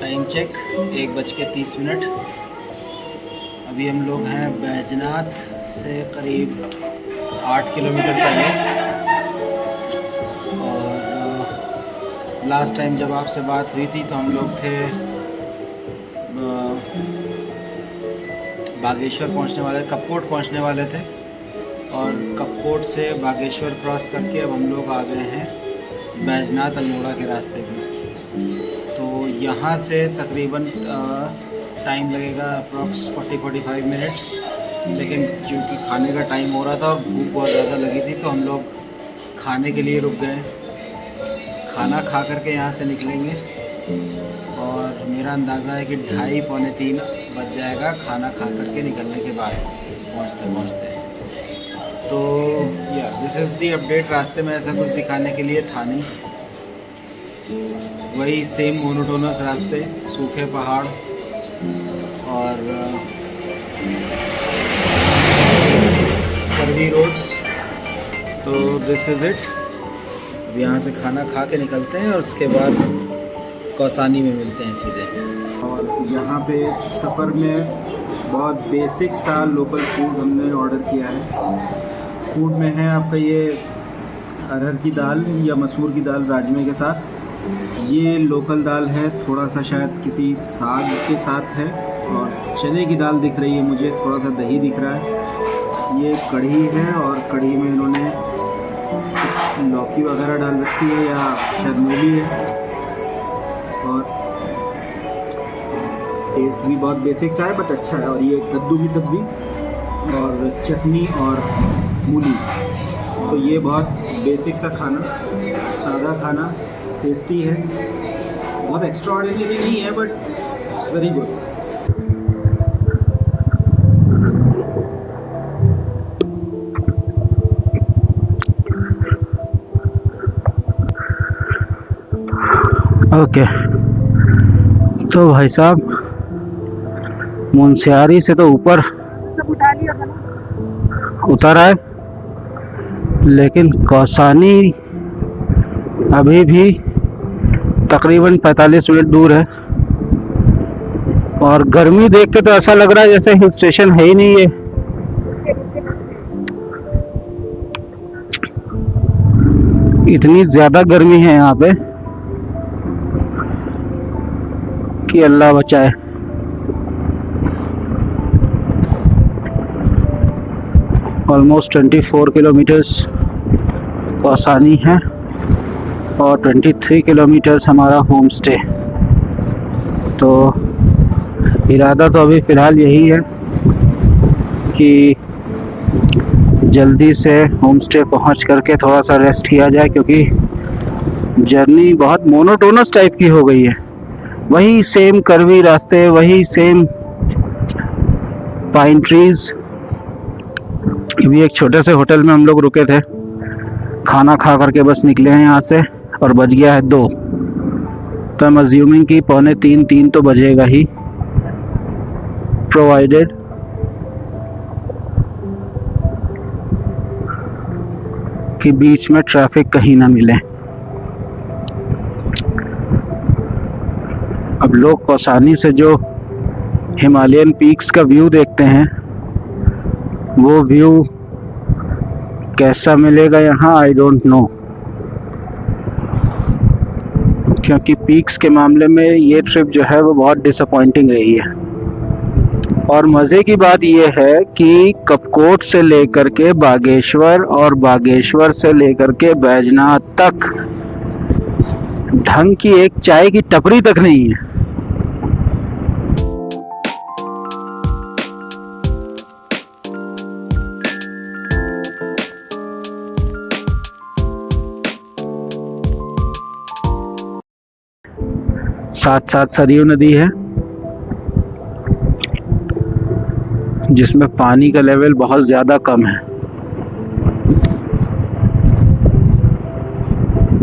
Time check 1:30। अभी हम लोग हैं बैजनाथ से करीब 8 किलोमीटर पहले। और लास्ट टाइम जब आपसे बात हुई थी तो हम लोग थे बागेश्वर पहुंचने वाले, कपकोट पहुंचने वाले थे। और कपकोट से बागेश्वर क्रॉस करके अब हम लोग आ गए हैं बैजनाथ अल्मोड़ा के रास्ते पे। तो यहाँ से तकरीबन टाइम लगेगा अप्रॉक्स 40-45 मिनट्स। लेकिन क्योंकि खाने का टाइम हो रहा था और भूख बहुत ज़्यादा लगी थी तो हम लोग खाने के लिए रुक गए। खाना खा करके यहाँ से निकलेंगे और मेरा अंदाज़ा है कि 2:30-3 बज जाएगा खाना खा करके निकलने के बाद पहुँचते पहुँचते। तो या दिस इज़ दी अपडेट। रास्ते में ऐसा कुछ दिखाने के लिए था नहीं, वही सेम मोनोटोनस रास्ते, सूखे पहाड़ और कर्वी रोड्स। तो दिस इज़ इट। अब यहाँ से खाना खा के निकलते हैं और उसके बाद कौसानी में मिलते हैं सीधे। और यहाँ पे सफ़र में बहुत बेसिक सा लोकल फूड हमने ऑर्डर किया है। फूड में है आपका ये अरहर की दाल या मसूर की दाल राजमे के साथ। ये लोकल दाल है, थोड़ा सा शायद किसी साग के साथ है। और चने की दाल दिख रही है मुझे, थोड़ा सा दही दिख रहा है। ये कढ़ी है और कढ़ी में इन्होंने कुछ लौकी वगैरह डाल रखी है या शायद मूली है। और टेस्ट भी बहुत बेसिक सा है बट अच्छा है। और ये कद्दू की सब्ज़ी और चटनी और मूली। तो ये बहुत बेसिक सा खाना, सादा खाना, टेस्टी है। बहुत एक्स्ट्राऑर्डिनरी नहीं है but it's very good. Okay तो भाई साहब मुनस्यारी से तो ऊपर उतर आए, लेकिन कौसानी अभी भी तकरीबन 45 मिनट दूर है। और गर्मी देख के तो ऐसा लग रहा है जैसे हिल स्टेशन है ही नहीं है। इतनी ज्यादा गर्मी है यहाँ पे कि अल्लाह बचाए। ऑलमोस्ट 24 किलोमीटर्स कौसानी है और 23 किलोमीटर्स हमारा होम स्टे। तो इरादा तो अभी फ़िलहाल यही है कि जल्दी से होम स्टे पहुँच करके थोड़ा सा रेस्ट किया जाए, क्योंकि जर्नी बहुत मोनोटोनस टाइप की हो गई है। वही सेम कर्वी रास्ते, वही सेम पाइन ट्रीज। अभी एक छोटे से होटल में हम लोग रुके थे, खाना खा करके बस निकले हैं यहाँ से और बज गया है 2। तो आई एम अज्यूमिंग कि 2:45-3 तो बजेगा ही, प्रोवाइडेड कि बीच में ट्रैफिक कहीं ना मिले। अब लोग कौसानी से जो हिमालयन पीक्स का व्यू देखते हैं, वो व्यू कैसा मिलेगा यहाँ आई डोंट नो, क्योंकि पीक्स के मामले में ये ट्रिप जो है वो बहुत डिसअपॉइंटिंग रही है। और मज़े की बात ये है कि कपकोट से लेकर के बागेश्वर और बागेश्वर से लेकर के बैजनाथ तक ढंग की एक चाय की टपरी तक नहीं है। साथ साथ सरयू नदी है जिसमें पानी का लेवल बहुत ज़्यादा कम है।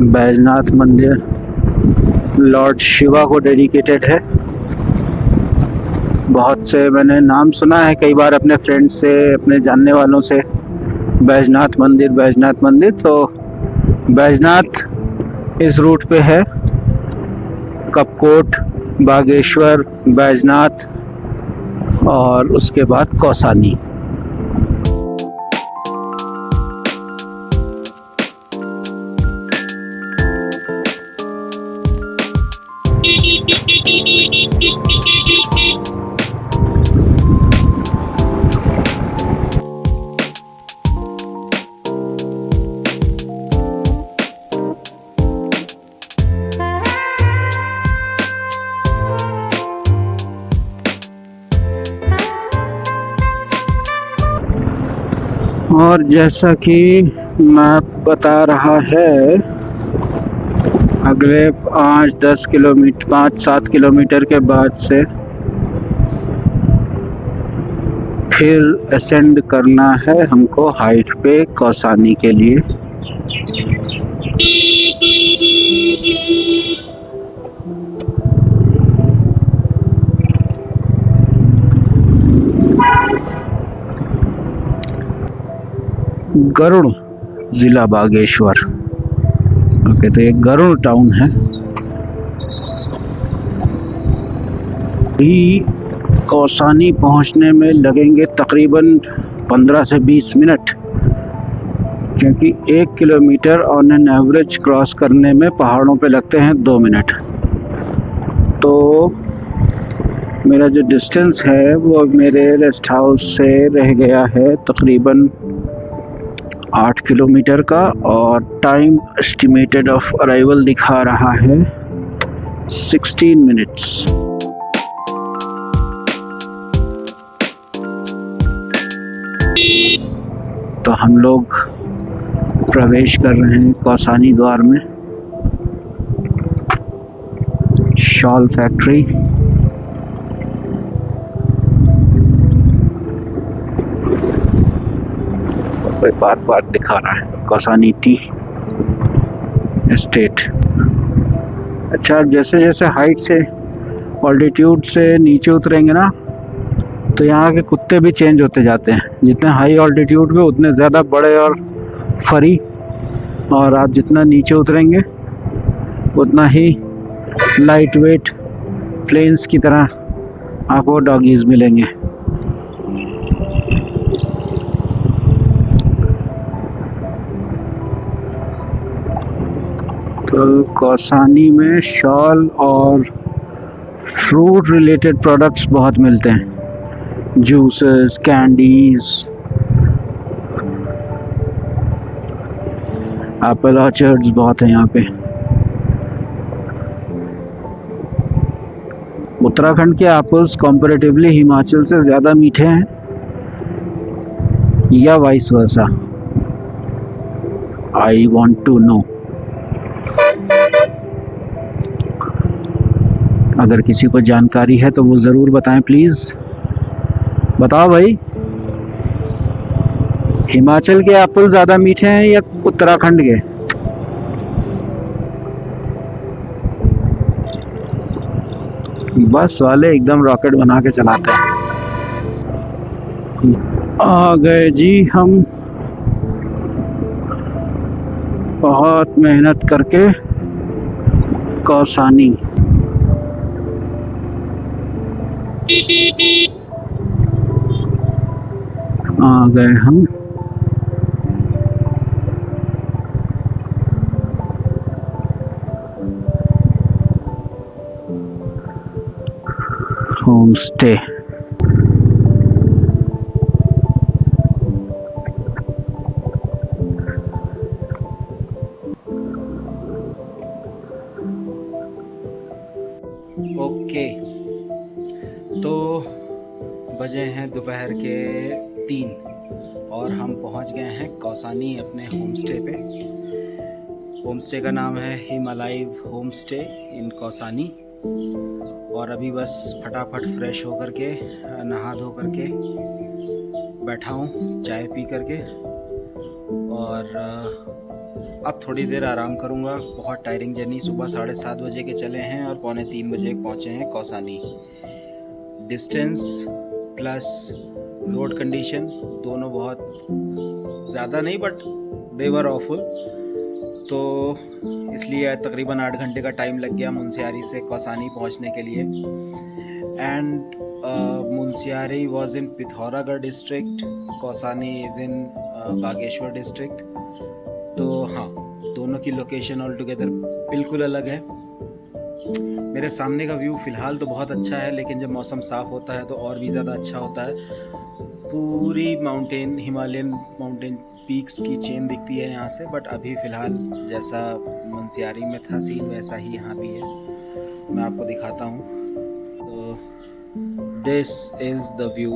बैजनाथ मंदिर लॉर्ड शिवा को डेडिकेटेड है। बहुत से मैंने नाम सुना है कई बार अपने फ्रेंड्स से, अपने जानने वालों से, बैजनाथ मंदिर बैजनाथ मंदिर। तो बैजनाथ इस रूट पे है, कपकोट बागेश्वर, बैजनाथ और उसके बाद कौसानी। और जैसा कि मैप बता रहा है, अगले 5-10 किलोमीटर 5-7 किलोमीटर के बाद से फिर असेंड करना है हमको हाइट पे कौसानी के लिए। गरुड़ जिला बागेश्वर। ओके, तो ये गरुड़ टाउन है। कौसानी पहुंचने में लगेंगे तकरीबन 15 से 20 मिनट, क्योंकि 1 kilometre on an average cross करने में पहाड़ों पे लगते हैं 2 मिनट। तो मेरा जो डिस्टेंस है वो मेरे रेस्ट हाउस से रह गया है तकरीबन 8 किलोमीटर का, और टाइम एस्टिमेटेड ऑफ अराइवल दिखा रहा है 16 मिनट्स। तो हम लोग प्रवेश कर रहे हैं कौसानी द्वार में। शॉल फैक्ट्री, कोई बार दिखा रहा है कौसानी टी एस्टेट। अच्छा, जैसे जैसे हाइट से, ऑल्टीट्यूड से नीचे उतरेंगे ना, तो यहाँ के कुत्ते भी चेंज होते जाते हैं। जितने हाई ऑल्टीट्यूड पे उतने ज़्यादा बड़े और फरी, और आप जितना नीचे उतरेंगे उतना ही लाइट वेट प्लेन्स की तरह आपको डॉगीज मिलेंगे। तो कौसानी में शॉल और फ्रूट रिलेटेड प्रोडक्ट्स बहुत मिलते हैं, जूसेस, कैंडीज, एप्पल ऑर्चर्ड्स बहुत हैं यहाँ पे। उत्तराखंड के एप्पल्स कंपैरेटिवली हिमाचल से ज़्यादा मीठे हैं, या vice versa? I want to know. अगर किसी को जानकारी है तो वो ज़रूर बताएं प्लीज़। बताओ भाई, हिमाचल के एप्पल ज़्यादा मीठे हैं या उत्तराखंड के? बस वाले एकदम रॉकेट बना के चलाते हैं। आ गए जी हम, बहुत मेहनत करके कौसानी। आ गए हम। Home stay. ओके, तो बजे हैं दोपहर के 3 और हम पहुंच गए हैं कौसानी अपने होम स्टे पे। होम स्टे का नाम है Himalaya home stay in Kausani. और अभी बस फटाफट फ्रेश होकर के, नहा धो करके बैठा हूँ चाय पी करके, और अब थोड़ी देर आराम करूँगा। बहुत टायरिंग जर्नी, सुबह 7:30 बजे के चले हैं और 2:45 बजे पहुँचे हैं Kausani. Distance plus road condition दोनों बहुत ज़्यादा नहीं, बट दे वर ऑफुल। तो इसलिए तकरीबन 8 घंटे का टाइम लग गया मुनस्यारी से कौसानी पहुंचने के लिए। And Munsiyari was in Pithoragarh district, Kausani is in Bageshwar district. तो हाँ, दोनों की लोकेशन ऑल टुगेदर बिल्कुल अलग है। मेरे सामने का व्यू फ़िलहाल तो बहुत अच्छा है, लेकिन जब मौसम साफ़ होता है तो और भी ज़्यादा अच्छा होता है। पूरी माउंटेन, हिमालयन माउंटेन पीक्स की चेन दिखती है यहाँ से। बट अभी फ़िलहाल जैसा मुनस्यारी में था सीन, वैसा ही यहाँ भी है। मैं आपको दिखाता हूँ। तो this is the view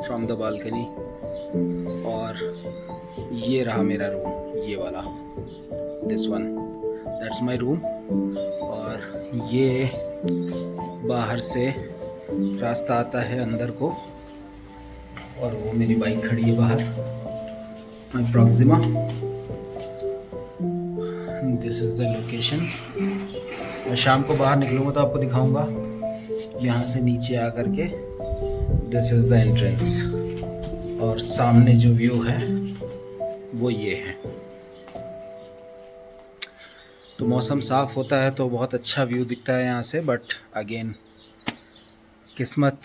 from the balcony. और ये रहा मेरा रूम, ये वाला, this one, that's my room. और ये बाहर से रास्ता आता है अंदर को, और वो मेरी बाइक खड़ी है बाहर, my Proxima. This is the location. मैं शाम को बाहर निकलूँगा तो आपको दिखाऊंगा। यहाँ से नीचे आ कर के दिस इज़ द एंट्रेंस, और सामने जो व्यू है वो ये है। तो मौसम साफ़ होता है तो बहुत अच्छा व्यू दिखता है यहाँ से। बट अगेन किस्मत,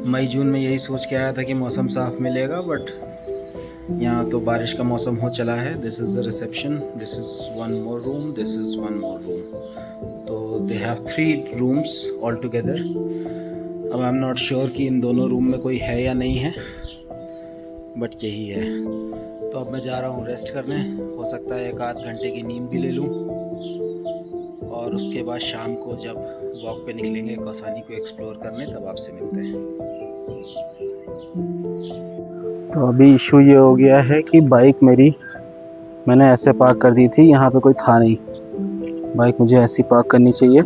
मई जून में यही सोच के आया था कि मौसम साफ़ मिलेगा, बट यहाँ तो बारिश का मौसम हो चला है। This is the reception, this is one more room, this is one more room. तो they have 3 rooms all together. अब आई एम नॉट श्योर कि इन दोनों रूम में कोई है या नहीं है, बट यही है। तो अब मैं जा रहा हूँ रेस्ट करने। हो सकता है 1 आध घंटे की नींद भी ले लूँ, और उसके बाद शाम को जब वॉक पे निकलेंगे कौसानी को एक्सप्लोर करने, तब आपसे मिलते हैं। तो अभी इशू ये हो गया है कि बाइक मेरी मैंने ऐसे पार्क कर दी थी, यहाँ पे कोई था नहीं। बाइक मुझे ऐसी पार्क करनी चाहिए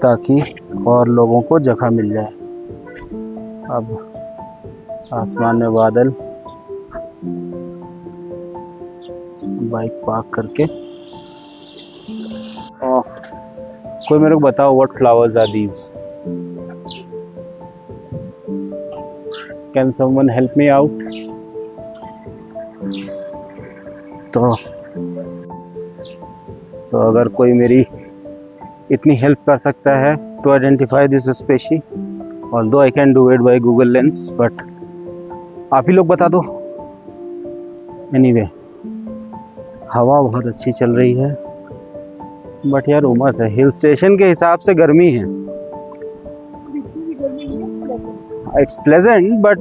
ताकि और लोगों को जगह मिल जाए। अब आसमान में बादल, बाइक पार्क करके। कोई मेरे को बताओ, what flowers are these? Can someone help me out? तो अगर कोई मेरी इतनी हेल्प कर सकता है to identify this species, although I can do it by Google Lens, but आप ही लोग बता दो। Anyway, हवा बहुत अच्छी चल रही है, बट यार उमस है। हिल स्टेशन के हिसाब से गर्मी है। It's pleasant, but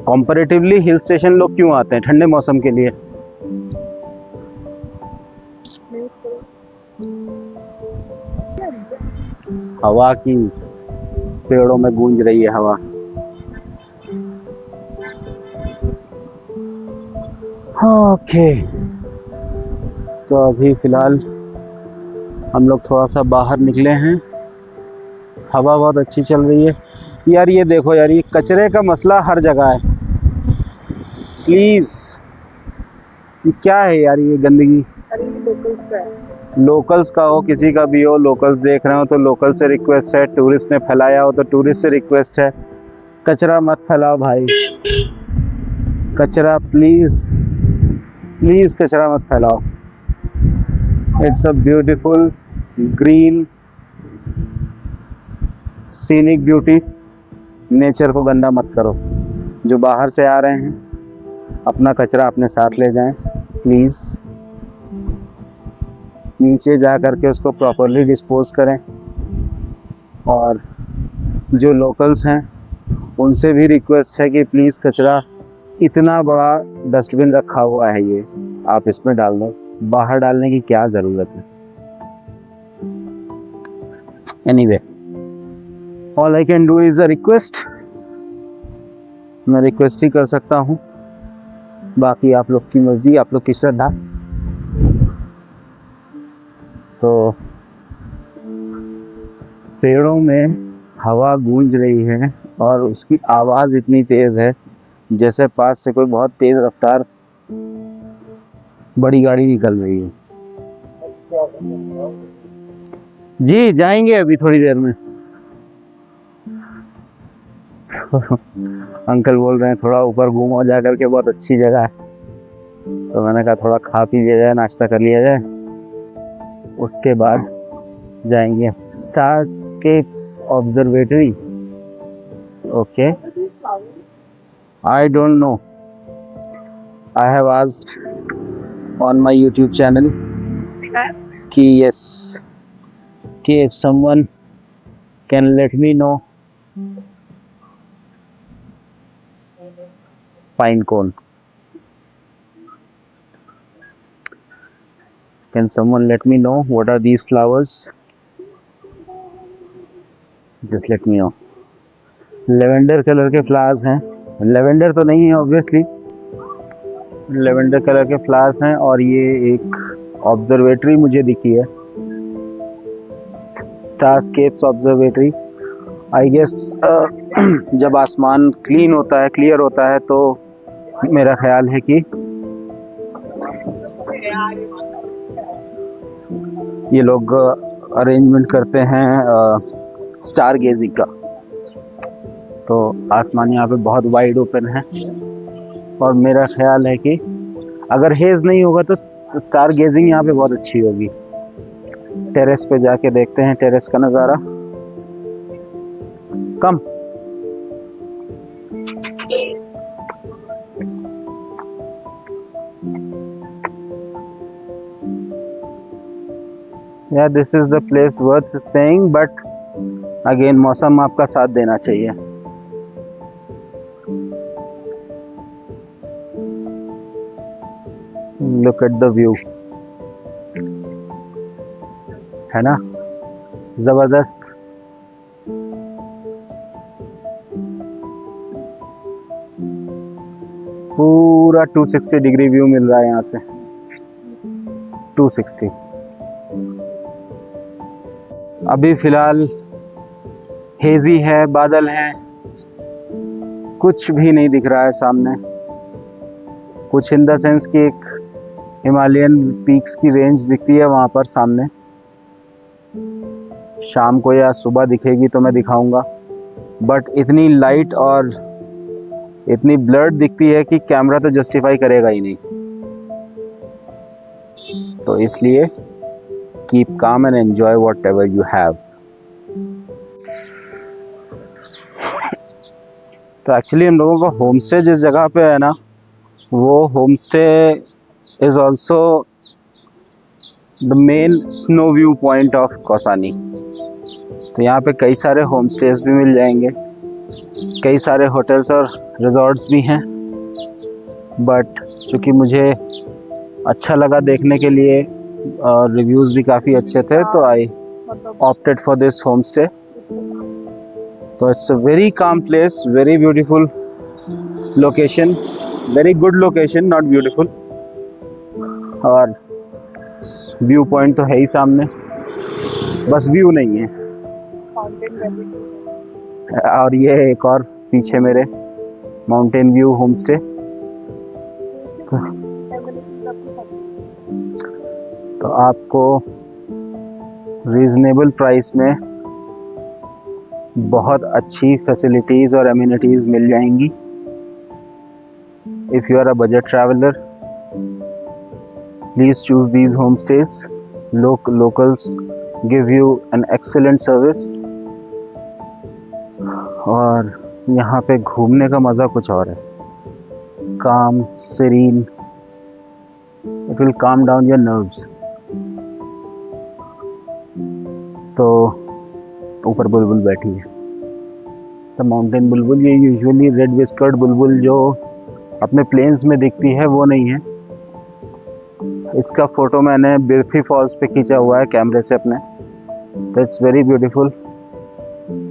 comparatively hill station लोग क्यों आते हैं? ठंडे मौसम के लिए। हवा की पेड़ों में गूंज रही है हवा। ओके, तो अभी फिलहाल हम लोग थोड़ा सा बाहर निकले हैं। हवा बहुत अच्छी चल रही है। यार ये देखो यार, ये कचरे का मसला हर जगह है। प्लीज, ये क्या है यार ये गंदगी? लोकल्स का हो, किसी का भी हो, लोकल्स देख रहे हो तो लोकल से रिक्वेस्ट है, टूरिस्ट ने फैलाया हो तो टूरिस्ट से रिक्वेस्ट है, कचरा मत फैलाओ भाई। कचरा प्लीज प्लीज कचरा मत फैलाओ। It's a beautiful green scenic beauty. Nature को गंदा मत करो। जो बाहर से आ रहे हैं अपना कचरा अपने साथ ले जाएं प्लीज। नीचे जा करके उसको प्रॉपरली डिस्पोज करें। और जो लोकल्स हैं उनसे भी रिक्वेस्ट है कि प्लीज़ कचरा, इतना बड़ा डस्टबिन रखा हुआ है ये, आप इसमें डाल दो। बाहर डालने की क्या ज़रूरत है? Anyway, all I can do is a request. मैं रिक्वेस्ट ही कर सकता हूँ, बाकी आप लोग की मर्जी, आप लोग की श्रद्धा। तो पेड़ों में हवा गूंज रही है और उसकी आवाज़ इतनी तेज़ है जैसे पास से कोई बहुत तेज़ रफ्तार बड़ी गाड़ी निकल रही है। जी जाएंगे अभी थोड़ी देर में। अंकल बोल रहे हैं थोड़ा ऊपर घूमो जा करके, बहुत अच्छी जगह है। तो मैंने कहा थोड़ा खा पी लिया जाए, नाश्ता कर लिया जाए, उसके बाद जाएंगे Starscapes observatory. Okay, I don't know, I have asked on my YouTube channel कि यस, कि if someone can let me know pine cone, can someone let me know what are these flowers? Just let me know. Lavender colour के flowers हैं, lavender तो नहीं है obviously, lavender colour के flowers हैं। और ये एक ऑब्जर्वेटरी मुझे दिखी है, स्टारस्केप्स ऑब्जर्वेटरी। आई गेस जब आसमान क्लीन होता है, क्लियर होता है, तो मेरा ख्याल है कि ये लोग अरेंजमेंट करते हैं स्टार गेजिंग का। तो आसमान यहाँ पे बहुत वाइड ओपन है, और मेरा ख्याल है कि अगर हेज नहीं होगा तो स्टार गेजिंग यहाँ पे बहुत अच्छी होगी। टेरेस पे जाके देखते हैं टेरेस का नज़ारा। कम या this is the place worth staying, but again मौसम आपका साथ देना चाहिए। लुक एट द व्यू, है ना जबरदस्त। पूरा 260 डिग्री व्यू मिल रहा है यहाँ से, 260। अभी फिलहाल हेजी है, बादल है, कुछ भी नहीं दिख रहा है सामने। कुछ इन द सेंस कि एक हिमालयन पीक्स की रेंज दिखती है वहाँ पर सामने। शाम को या सुबह दिखेगी तो मैं दिखाऊंगा, बट इतनी लाइट और इतनी ब्लर्ड दिखती है कि कैमरा तो जस्टिफाई करेगा ही नहीं। तो इसलिए keep calm and enjoy what ever you have. तो एक्चुअली हम लोगों का होम स्टे जिस जगह पे है ना, वो home stay is also the main snow view point of Kausani. तो यहाँ पे कई सारे होम स्टेज भी मिल जाएंगे, कई सारे होटल्स और रिजॉर्ट्स भी हैं, बट चूँकि मुझे अच्छा लगा देखने के लिए और रिव्यूज़ भी काफ़ी अच्छे थे, तो I opted for this home stay. तो it's a very calm place, very beautiful location, very good location, not beautiful. और व्यू पॉइंट तो है ही सामने, बस व्यू नहीं है। और ये एक और पीछे मेरे माउंटेन व्यू होम स्टे। तो आपको रीजनेबल प्राइस में बहुत अच्छी फैसिलिटीज़ और एमिनिटीज़ मिल जाएंगी। If you are a budget traveller, please choose these home stays. locals give you an excellent service। और यहाँ पे घूमने का मज़ा कुछ और है, calm, serene, it will calm down your nerves। तो ऊपर बुलबुल बैठी है, तो माउंटेन बुलबुल। ये यूजुअली रेड विस्कर्ड बुलबुल जो अपने प्लेन्स में दिखती है वो नहीं है। इसका फ़ोटो मैंने बिरफी फॉल्स पे खींचा हुआ है कैमरे से अपने, तो इट्स वेरी ब्यूटीफुल।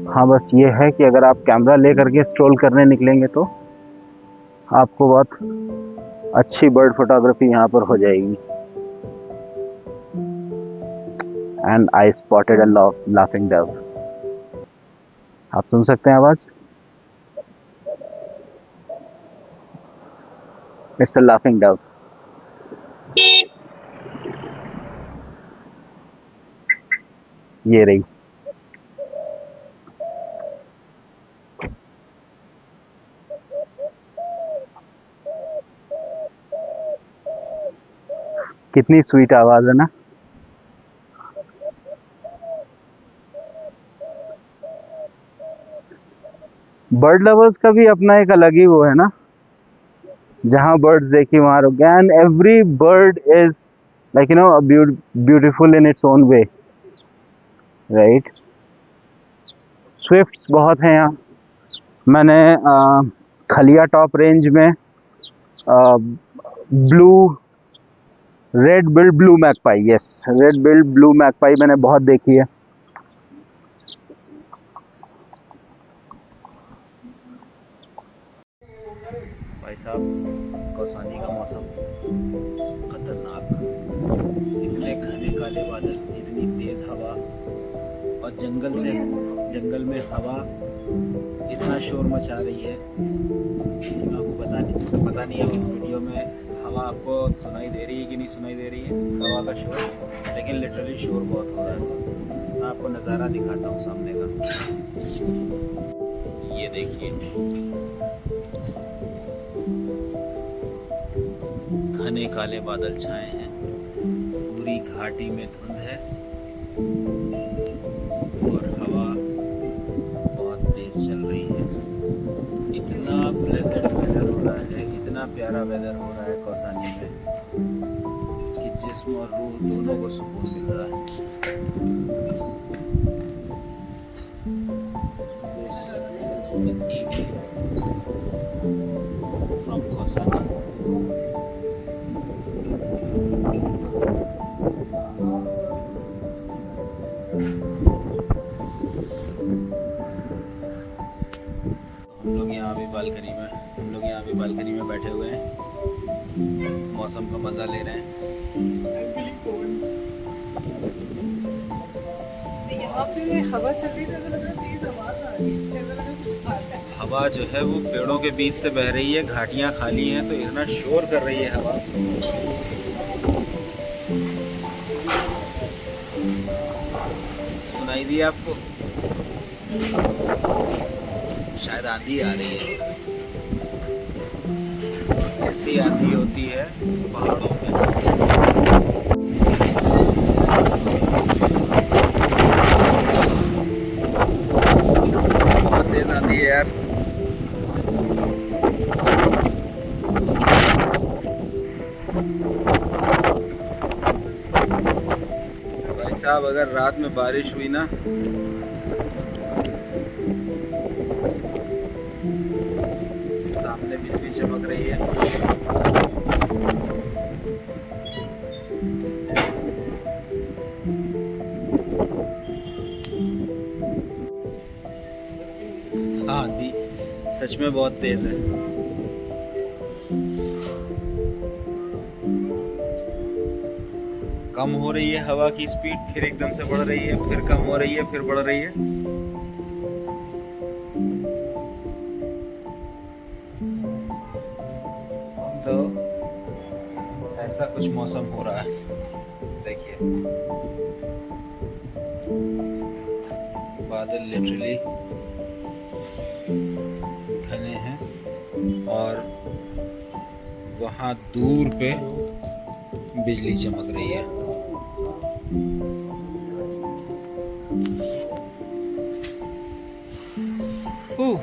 हाँ, बस ये है कि अगर आप कैमरा ले करके स्ट्रोल करने निकलेंगे तो आपको बहुत अच्छी बर्ड फोटोग्राफी यहाँ पर हो जाएगी। And I spotted a laughing Dove. आप सुन सकते हैं आवाज़, इट्स अ लाफिंग डव। ये रही। कितनी स्वीट आवाज़ है ना। बर्ड लवर्स का भी अपना एक अलग ही वो है ना, जहाँ बर्ड्स देखी वहाँ रुक गए। And every bird is like beautiful in its own way, right. Swift's बहुत हैं यहाँ। मैंने खलिया टॉप रेंज में red build blue magpie, yes, red build blue magpie मैंने बहुत देखी है। भाई साहब, कौसानी का मौसम खतरनाक, इतने घने काले बादल, इतनी तेज हवा, और जंगल में हवा इतना शोर मचा रही है कि मैं आपको बता नहीं सकता। पता नहीं अब इस वीडियो में हवा आपको सुनाई दे रही है कि नहीं सुनाई दे रही है, हवा का शोर, लेकिन लिटरली शोर बहुत हो रहा है। मैं आपको नज़ारा दिखाता हूँ सामने का, ये देखिए, घने काले बादल छाए हैं, पूरी घाटी में धुंध है और हवा बहुत तेज चल रही है। इतना प्लेजेंट वेदर हो रहा है, इतना प्यारा वेदर हो रहा है कौसानी में कि जिस्म और रूह दोनों को सुकून मिल रहा है। This is the evening from Kausani. हम लोग यहाँ भी बालकनी में बैठे हुए हैं, मौसम का मज़ा ले रहे हैं। यहाँ पे हवा चल रही है, लग रहा है तेज आवाज आ रही है, लग रहा है कुछ आता है। हवा जो है वो पेड़ों के बीच से बह रही है, घाटियाँ खाली हैं तो इतना शोर कर रही है हवा। सुनाई दी आपको? शायद आंधी आ रही है, ऐसी आंधी होती है पहाड़ों में। बहुत तेज आंधी है यार। भाई साहब, अगर रात में बारिश हुई ना, सामने बिजली चमक रही है, आंधी सच में बहुत तेज है। कम हो रही है हवा की स्पीड, फिर एकदम से बढ़ रही है, फिर कम हो रही है, फिर बढ़ रही है। तो ऐसा कुछ मौसम हो रहा है, देखिए, बादल लिटरली घने हैं और वहाँ दूर पे बिजली चमक रही है। ओह